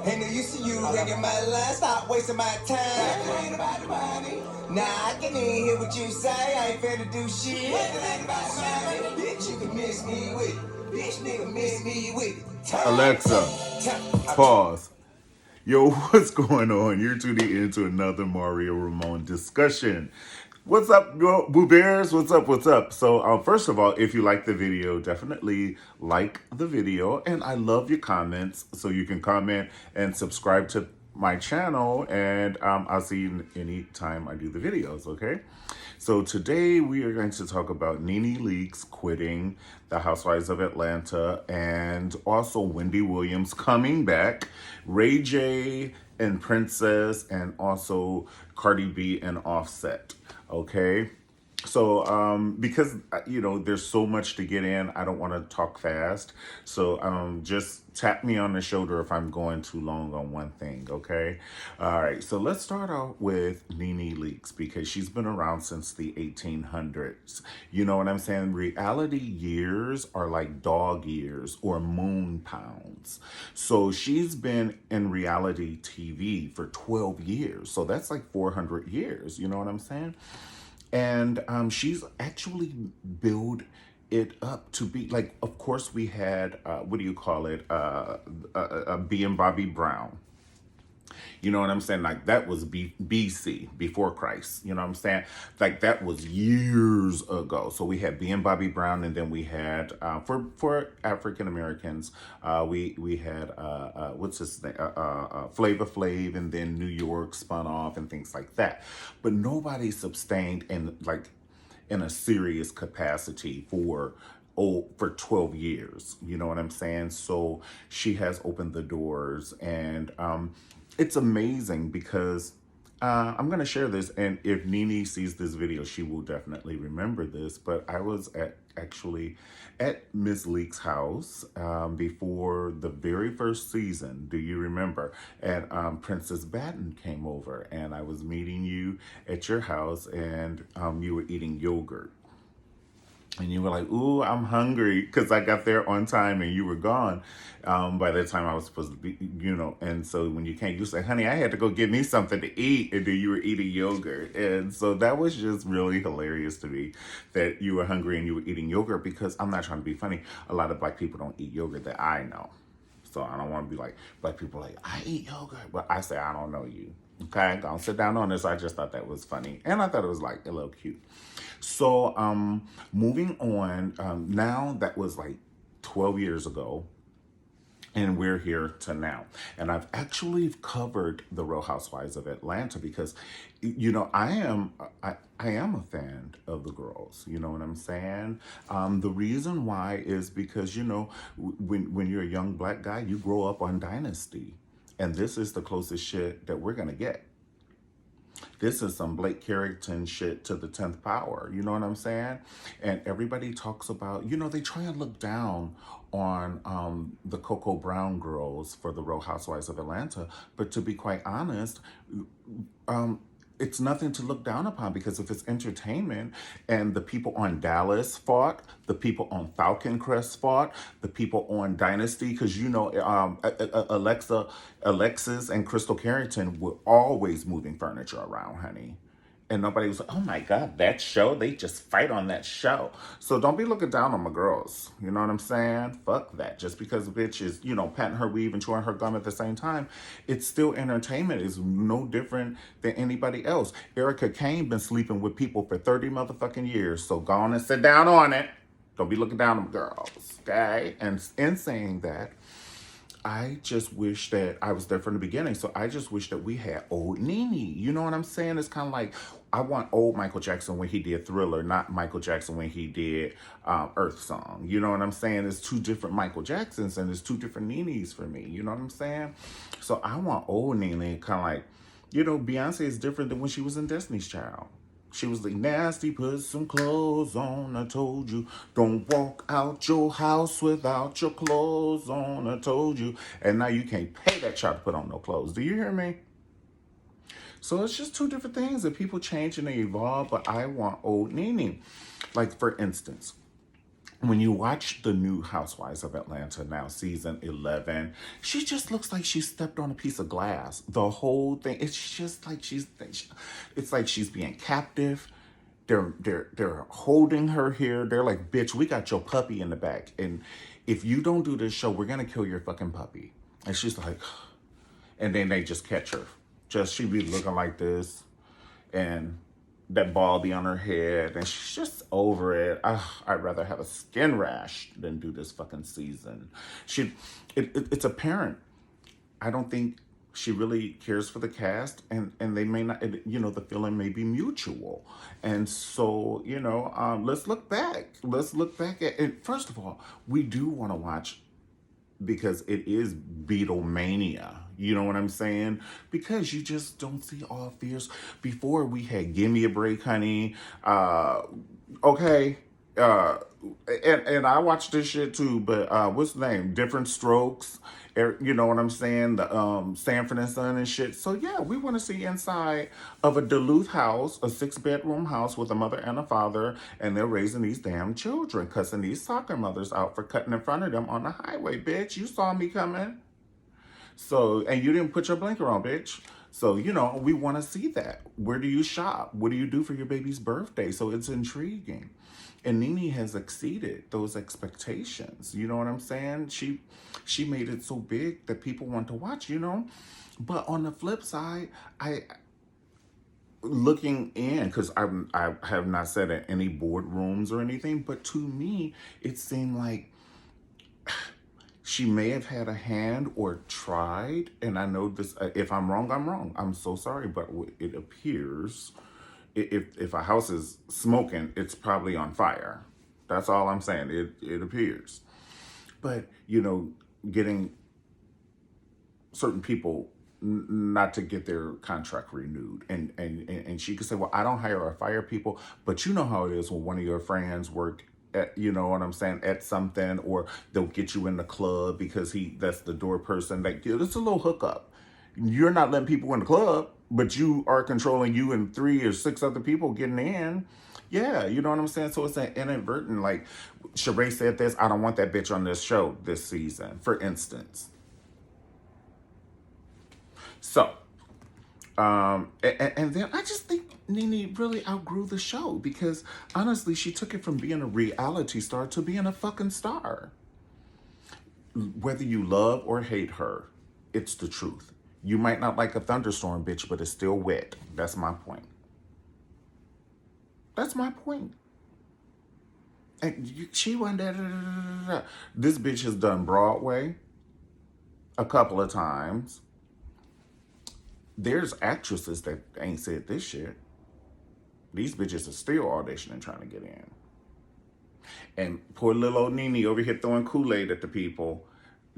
Ain't no use to you ringing my line, stop wasting my time. It ain't about the money. Nah, I can even hear what you say. I ain't finna do shit. It ain't about the money. Bitch, you can miss me with it. Bitch, nigga, miss me with it. Alexa, pause. Yo, what's going on? You're tuning into another Mario Ramon discussion. What's up, Boo Bears? What's up? What's up? So, first of all, if you like the video, definitely like the video. And I love your comments. So you can comment and subscribe to my channel. And I'll see you anytime I do the videos, okay? So today we are going to talk about Nene Leakes quitting the Housewives of Atlanta and also Wendy Williams coming back, Ray J and Princess, and also Cardi B and Offset. Okay. So, because, there's so much to get in, I don't want to talk fast. So, just tap me on the shoulder if I'm going too long on one thing, okay? All right, so let's start out with Nene Leakes because she's been around since the 1800s. You know what I'm saying? Reality years are like dog years or moon pounds. So, she's been in reality TV for 12 years. So, that's like 400 years. You know what I'm saying? And she's actually built it up to be like, of course, we had, what do you call it? B and Bobby Brown. You know what I'm saying? Like that was BC, before Christ. You know what I'm saying? Like that was years ago. So we had B and Bobby Brown, and then we had for African Americans, we had what's his name? Flavor Flav, and then New York spun off and things like that. But nobody sustained in a serious capacity for 12 years. You know what I'm saying? So she has opened the doors, and it's amazing because I'm going to share this, and if Nene sees this video, she will definitely remember this, but I was actually at Miss Leakes' house before the very first season. Do you remember? And Princess Batten came over, and I was meeting you at your house, and you were eating yogurt. And you were like, ooh, I'm hungry, because I got there on time and you were gone by the time I was supposed to be, And so when you came, you said, honey, I had to go get me something to eat. And then you were eating yogurt. And so that was just really hilarious to me that you were hungry and you were eating yogurt, because I'm not trying to be funny. A lot of Black people don't eat yogurt that I know. So I don't want to be like, Black people like, I eat yogurt. But I say, I don't know you. Okay, don't sit down on this. I just thought that was funny. And I thought it was like a little cute. So moving on, now that was like 12 years ago. And we're here to now. And I've actually covered the Real Housewives of Atlanta because, I am a fan of the girls. You know what I'm saying? The reason why is because, when you're a young Black guy, you grow up on Dynasty. And this is the closest shit that we're going to get. This is some Blake Carrington shit to the 10th power. You know what I'm saying? And everybody talks about, they try and look down on the Coco Brown girls for the Real Housewives of Atlanta. But to be quite honest, it's nothing to look down upon, because if it's entertainment and the people on Dallas fought, the people on Falcon Crest fought, the people on Dynasty, because Alexis and Crystal Carrington were always moving furniture around, honey. And nobody was like, oh my God, that show, they just fight on that show. So don't be looking down on my girls. You know what I'm saying? Fuck that. Just because a bitch is, patting her weave and chewing her gum at the same time, it's still entertainment. It's no different than anybody else. Erica Kane been sleeping with people for 30 motherfucking years. So go on and sit down on it. Don't be looking down on my girls, okay? And in saying that, I just wish that I was there from the beginning. So I just wish that we had old Nene. You know what I'm saying? It's kind of like, I want old Michael Jackson when he did Thriller, not Michael Jackson when he did Earth Song. You know what I'm saying? It's two different Michael Jacksons and it's two different Nenes for me. You know what I'm saying? So I want old Nene, kind of like, Beyonce is different than when she was in Destiny's Child. She was like, nasty, put some clothes on. I told you, don't walk out your house without your clothes on. I told you. And now you can't pay that child to put on no clothes. Do you hear me? So it's just two different things that people change and they evolve, but I want old Nene. Like, for instance, when you watch the new Housewives of Atlanta now, season 11, she just looks like she stepped on a piece of glass. The whole thing, it's just like it's like she's being captive. They're holding her here. They're like, bitch, we got your puppy in the back, and if you don't do this show, we're gonna kill your fucking puppy. And she's like, and then they just catch her. Just she be looking like this, and that ball be on her head, and she's just over it. I'd rather have a skin rash than do this fucking season. It's apparent. I don't think she really cares for the cast, and they may not. The feeling may be mutual, and so let's look back. Let's look back at it. First of all, we do want to watch because it is Beatlemania. You know what I'm saying? Because you just don't see all fears. Before we had Gimme a Break, Honey. Okay. And I watched this shit too, but what's the name? Different Strokes. You know what I'm saying? The Sanford and Son and shit. So yeah, we want to see inside of a Duluth house, a 6-bedroom house with a mother and a father, and they're raising these damn children, cussing these soccer mothers out for cutting in front of them on the highway. Bitch, you saw me coming. So, and you didn't put your blinker on, bitch. So, we want to see that. Where do you shop? What do you do for your baby's birthday? So it's intriguing. And Nene has exceeded those expectations. You know what I'm saying? She made it so big that people want to watch, But on the flip side, looking in, because I have not sat in any boardrooms or anything, but to me, it seemed like she may have had a hand or tried, and I know this, if I'm wrong, I'm wrong. I'm so sorry, but it appears if a house is smoking, it's probably on fire. That's all I'm saying. It appears. But, getting certain people not to get their contract renewed. And she could say, well, I don't hire or fire people, but you know how it is when one of your friends work at, you know what I'm saying, at something, or they'll get you in the club because that's the door person. Like, it's a little hookup. You're not letting people in the club, but you are controlling you and 3 or 6 other people getting in. Yeah, you know what I'm saying? So it's an inadvertent, like, Sheree said this, I don't want that bitch on this show this season, for instance. So, and then I just think Nene really outgrew the show because, honestly, she took it from being a reality star to being a fucking star. Whether you love or hate her, it's the truth. You might not like a thunderstorm, bitch, but it's still wet. That's my point. That's my point. And she went da. This bitch has done Broadway a couple of times. There's actresses that ain't said this shit. These bitches are still auditioning trying to get in. And poor little old Nene over here throwing Kool-Aid at the people.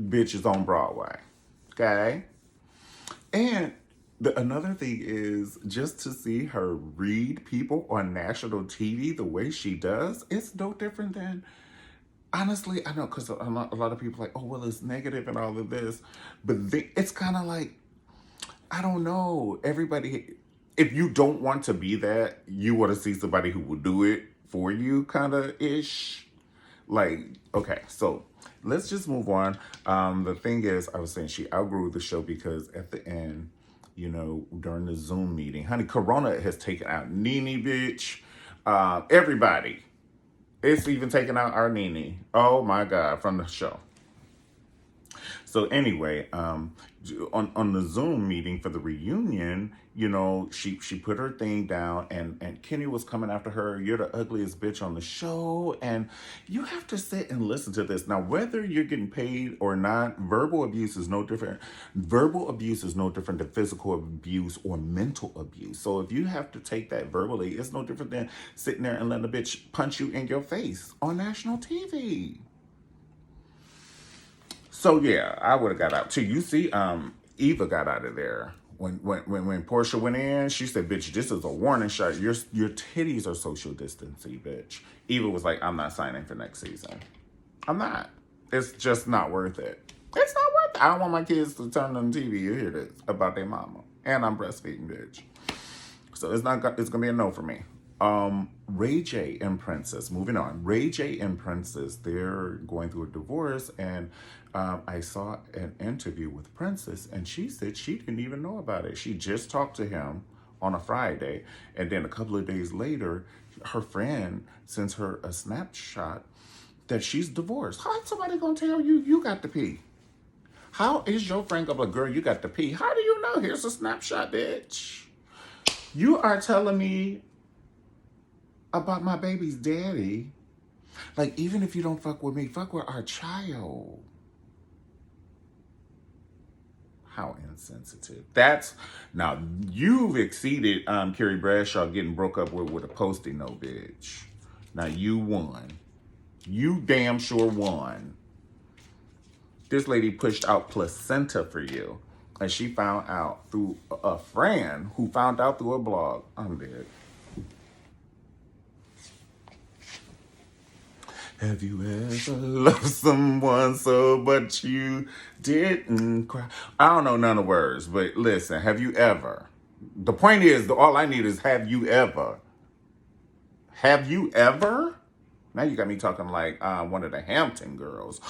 Bitch is on Broadway. Okay? And another thing is just to see her read people on national TV the way she does, it's no different than, honestly, I know, because a lot of people are like, oh, well, it's negative and all of this. But it's kind of like, I don't know. Everybody, if you don't want to be that, you want to see somebody who will do it for you, kind of ish. Like, okay, so let's just move on. The thing is, I was saying she outgrew the show because at the end, during the Zoom meeting, honey, Corona has taken out Nene, bitch. Everybody. It's even taken out our Nene. Oh my God, from the show. So anyway, on the Zoom meeting for the reunion, she put her thing down, and Kenny was coming after her. You're the ugliest bitch on the show, and you have to sit and listen to this. Now, whether you're getting paid or not, verbal abuse is no different. Verbal abuse is no different than physical abuse or mental abuse. So if you have to take that verbally, it's no different than sitting there and letting a bitch punch you in your face on national TV. So yeah, I would have got out too. You see, Eva got out of there when Portia went in. She said, "Bitch, this is a warning shot. Your titties are social distancing, bitch." Eva was like, "I'm not signing for next season. I'm not. It's just not worth it. It's not worth it. I don't want my kids to turn on TV and hear this about their mama. And I'm breastfeeding, bitch. So it's gonna be a no for me. Ray J and Princess, moving on. Ray J and Princess, they're going through a divorce, and I saw an interview with Princess, and she said she didn't even know about it. She just talked to him on a Friday, and then a couple of days later, her friend sends her a snapshot that she's divorced. How's somebody gonna tell you you got to pee? How is your friend gonna be, girl, you got to pee? How do you know? Here's a snapshot, bitch. You are telling me about my baby's daddy. Like, even if you don't fuck with me, fuck with our child. How insensitive. That's, now, you've exceeded Carrie Bradshaw getting broke up with a posting note, bitch. Now, you won. You damn sure won. This lady pushed out placenta for you. And she found out through a friend who found out through a blog. I'm dead. Have you ever loved someone so but you didn't cry? I don't know none of the words, but listen, have you ever? The point is, all I need is have you ever? Have you ever? Now you got me talking like one of the Hampton girls.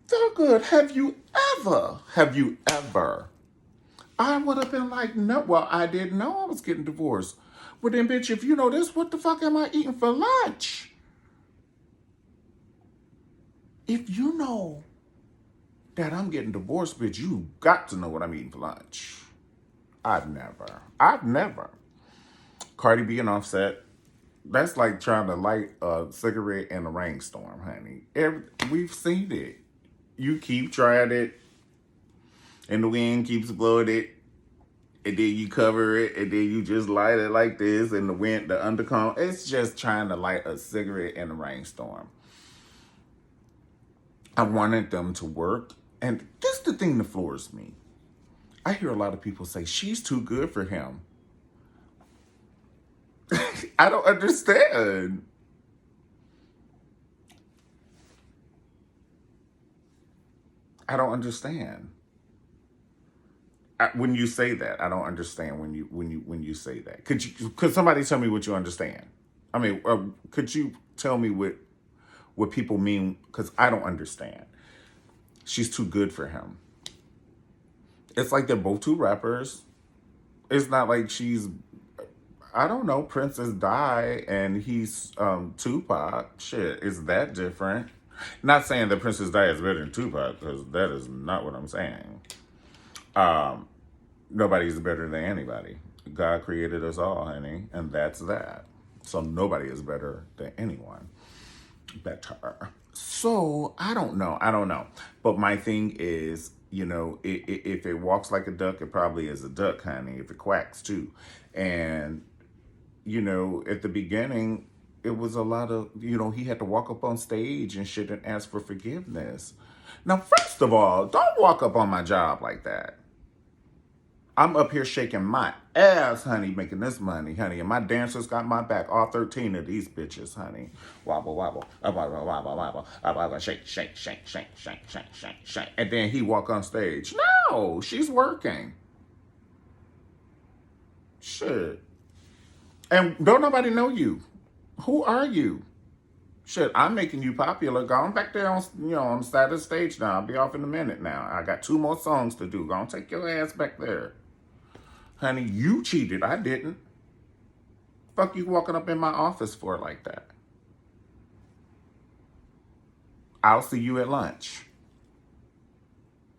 So good. Have you ever? Have you ever? I would have been like, no, well, I didn't know I was getting divorced. Well then, bitch, if you know this, what the fuck am I eating for lunch? If you know that I'm getting divorced, bitch, you got to know what I'm eating for lunch. I've never. Cardi B and Offset, that's like trying to light a cigarette in a rainstorm, honey. We've seen it. You keep trying it, and the wind keeps blowing it, and then you cover it, and then you just light it like this, and the wind, the undercurrent, it's just trying to light a cigarette in a rainstorm. I wanted them to work, and this is the thing that floors me. I hear a lot of people say, she's too good for him. I don't understand. I don't understand. When you say that, I don't understand when you say that. Could somebody tell me what you understand? I mean, could you tell me what people mean? Because I don't understand. She's too good for him. It's like they're both two rappers. It's not like she's, I don't know, Princess Di and he's Tupac. Shit, is that different? Not saying that Princess Di is better than Tupac, because that is not what I'm saying. Nobody's better than anybody. God created us all, honey, and that's that. So nobody is better than anyone. Better. So I don't know. But my thing is, if it walks like a duck, it probably is a duck, honey. If it quacks too, and at the beginning, it was a lot of, he had to walk up on stage and shit and ask for forgiveness. Now, first of all, don't walk up on my job like that. I'm up here shaking my ass, honey, making this money, honey. And my dancers got my back. All 13 of these bitches, honey. Wobble, wobble, wobble, wobble, wobble, wobble, shake, shake, shake, shake, shake, shake, shake, shake. And then he walk on stage. No, she's working. Shit. And don't nobody know you. Who are you? Shit, I'm making you popular. Go on back there on the side of the stage now. I'll be off in a minute now. I got 2 more songs to do. Go on, take your ass back there. Honey, you cheated. I didn't. Fuck you walking up in my office for like that. I'll see you at lunch.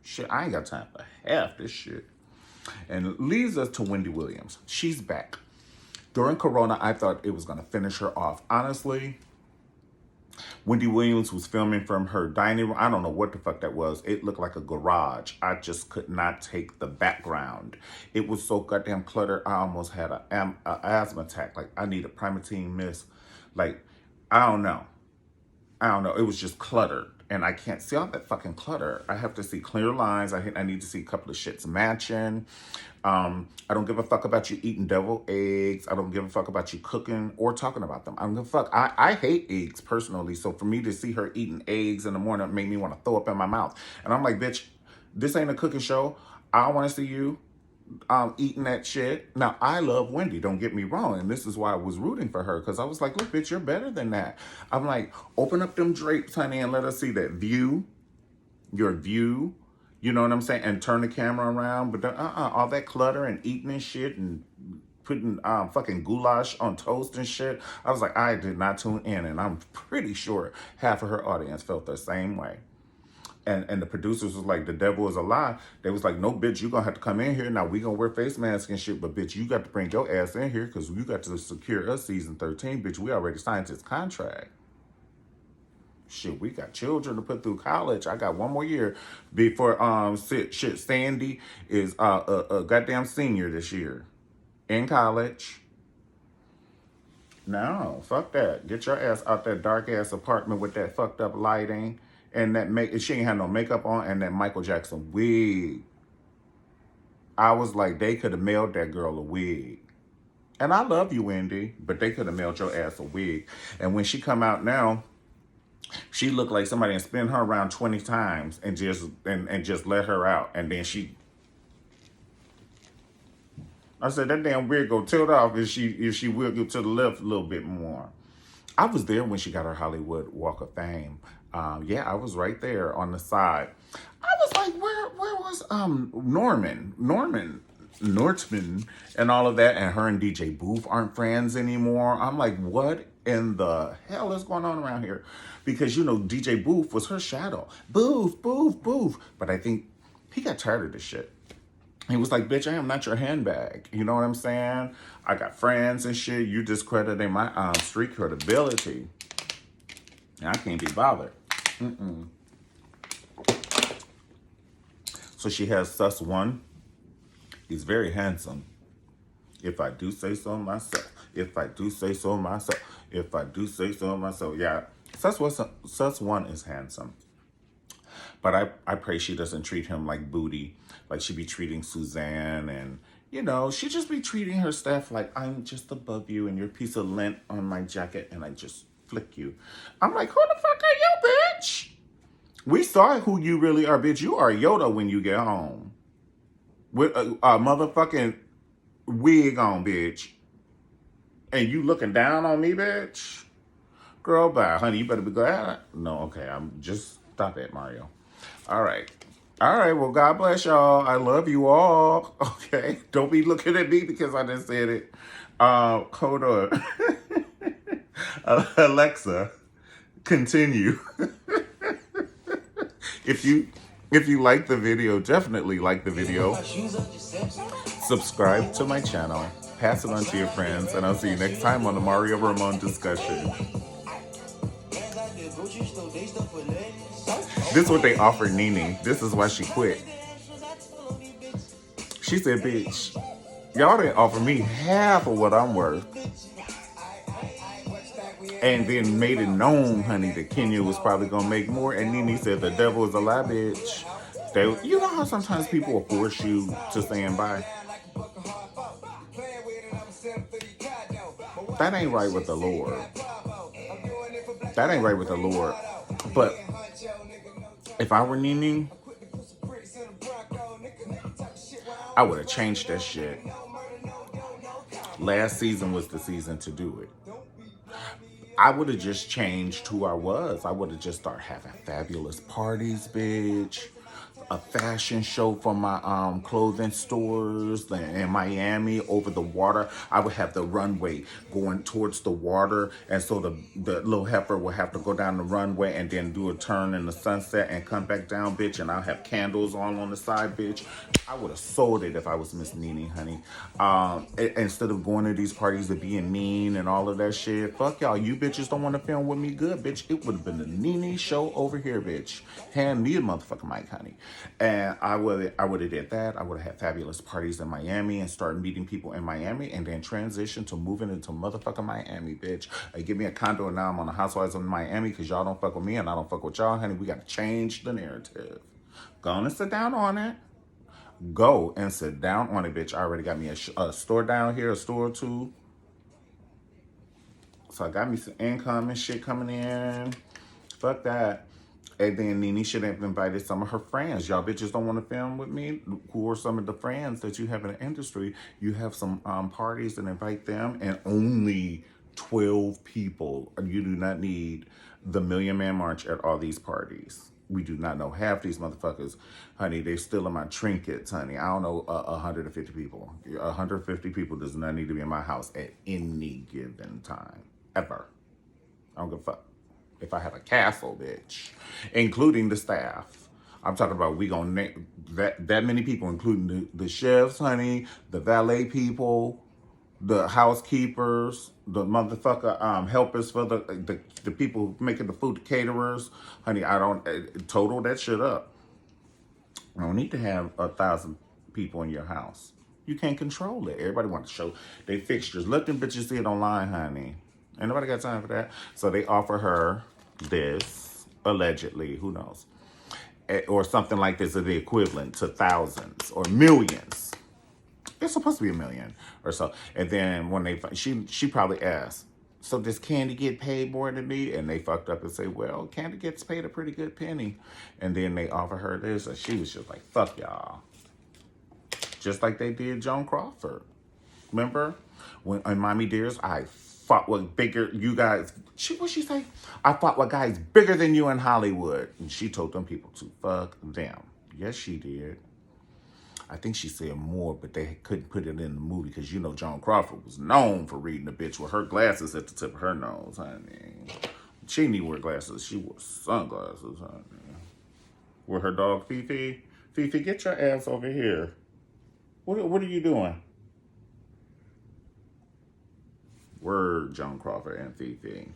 Shit, I ain't got time for half this shit. And it leads us to Wendy Williams. She's back. During Corona, I thought it was going to finish her off. Honestly, Wendy Williams was filming from her dining room. I don't know what the fuck that was. It looked like a garage. I just could not take the background. It was so goddamn cluttered. I almost had an asthma attack. Like, I needed Primatene Mist. Like, I don't know. It was just cluttered. And I can't see all that fucking clutter. I have to see clear lines. I need to see a couple of shits matching. I don't give a fuck about you eating deviled eggs. I don't give a fuck about you cooking or talking about them. I don't give a fuck. I hate eggs personally. So for me to see her eating eggs in the morning made me want to throw up in my mouth. And I'm like, bitch, this ain't a cooking show. I don't want to see you eating that shit. Now, I love Wendy, don't get me wrong, and this is why I was rooting for her, because I was like, look, bitch, you're better than that. I'm like, open up them drapes, honey, and let us see that view, your view, you know what I'm saying, and turn the camera around, but all that clutter and eating and shit and putting fucking goulash on toast and shit. I was like, I did not tune in, and I'm pretty sure half of her audience felt the same way. And the producers was like, the devil is a lie. They was like, no, bitch, you gonna have to come in here. Now we gonna wear face masks and shit, but bitch, you got to bring your ass in here because you got to secure us season 13, bitch. We already signed this contract. Shit, we got children to put through college. I got one more year before shit. Sandy is a goddamn senior this year in college. No, fuck that. Get your ass out that dark ass apartment with that fucked up lighting. And that she ain't had no makeup on, and that Michael Jackson wig. I was like, they could have mailed that girl a wig. And I love you, Wendy, but they could have mailed your ass a wig. And when she come out now, she looked like somebody had spin her around 20 times and just let her out. And then I said, that damn wig go tilt off if she will go to the left a little bit more. I was there when she got her Hollywood Walk of Fame. Yeah, I was right there on the side. I was like, where was Nortman, and all of that, and her and DJ Booth aren't friends anymore. I'm like, what in the hell is going on around here? Because, you know, DJ Booth was her shadow. Booth. But I think he got tired of this shit. He was like, bitch, I am not your handbag. You know what I'm saying? I got friends and shit. You discrediting my street credibility. And I can't be bothered. So she has Sus One. He's very handsome. If I do say so myself. Yeah. Sus One is handsome. But I pray she doesn't treat him like booty. Like she be treating Suzanne, and, you know, she just be treating her staff like, I'm just above you and you're a piece of lint on my jacket and I just flick you. I'm like, who the fuck are you, bitch? We saw who you really are, bitch. You are Yoda when you get home. With a motherfucking wig on, bitch. And you looking down on me, bitch? Girl, bye. Honey, you better be glad. No, okay, I'm just, stop it, Mario. All right, well, God bless y'all. I love you all. Okay, don't be looking at me because I just said it. Hold on. Alexa, continue. If you like the video, definitely like the video. Subscribe to my channel. Pass it on to your friends. And I'll see you next time on the Mario Ramon discussion. This is what they offered Nene. This is why she quit. She said, bitch, y'all didn't offer me half of what I'm worth. And then made it known, honey, that Kenya was probably going to make more. And Nene said, the devil is a lie, bitch. You know how sometimes people will force you to stand by? That ain't right with the Lord. That ain't right with the Lord. But if I were Nene, I would have changed that shit. Last season was the season to do it. I would have just changed who I was. I would have just started having fabulous parties, bitch. A fashion show for my clothing stores in Miami over the water. I would have the runway going towards the water, and so the little heifer would have to go down the runway and then do a turn in the sunset and come back down, bitch, and I'll have candles on the side, bitch. I would have sold it if I was Miss Nene, honey. Instead of going to these parties and being mean and all of that shit, fuck y'all. You bitches don't want to film with me good, bitch. It would have been the Nene show over here, bitch. Hand me a motherfucking mic, honey. And I would have did that. I would have had fabulous parties in Miami and started meeting people in Miami and then transition to moving into motherfucking Miami, bitch. Give me a condo and now I'm on the Housewives of Miami because y'all don't fuck with me and I don't fuck with y'all, honey. We got to change the narrative. Go on and sit down on it. Go and sit down on it, bitch. I already got me a store down here, a store or two. So I got me some income and shit coming in. Fuck that. And then Nene should have invited some of her friends. Y'all bitches don't want to film with me? Who are some of the friends that you have in the industry? You have some parties and invite them, and only 12 people. You do not need the Million Man March at all these parties. We do not know half these motherfuckers. Honey, they stealing my trinkets, honey. I don't know 150 people. 150 people does not need to be in my house at any given time. Ever. I don't give a fuck. If I have a castle, bitch, including the staff. I'm talking about we gonna name that many people, including the chefs, honey, the valet people, the housekeepers, the motherfucker helpers for the people making the food, the caterers, honey. I don't total that shit up. I don't need to have 1,000 people in your house. You can't control it. Everybody wants to show they fixtures. Let them bitches see it online, honey. Ain't nobody got time for that. So they offer her this, allegedly, who knows, or something like this, is the equivalent to thousands or millions. It's supposed to be $1 million or so. And then when she probably asked, so does Candy get paid more than me? And they fucked up and say, well, Candy gets paid a pretty good penny. And then they offer her this, and she was just like, fuck y'all. Just like they did Joan Crawford. Remember? When in Mommy Dearest, I fought with bigger, you guys, what'd she say? I fought with guys bigger than you in Hollywood. And she told them people to fuck them. Yes, she did. I think she said more, but they couldn't put it in the movie because you know Joan Crawford was known for reading a bitch with her glasses at the tip of her nose, honey. She didn't even wear glasses. She wore sunglasses, honey. With her dog, Fifi. Fifi, get your ass over here. What are you doing? Word, Joan Crawford and Fifi.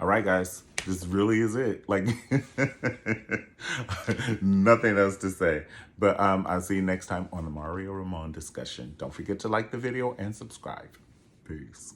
All right, guys. This really is it. Like, nothing else to say. But I'll see you next time on the Mario Ramon discussion. Don't forget to like the video and subscribe. Peace.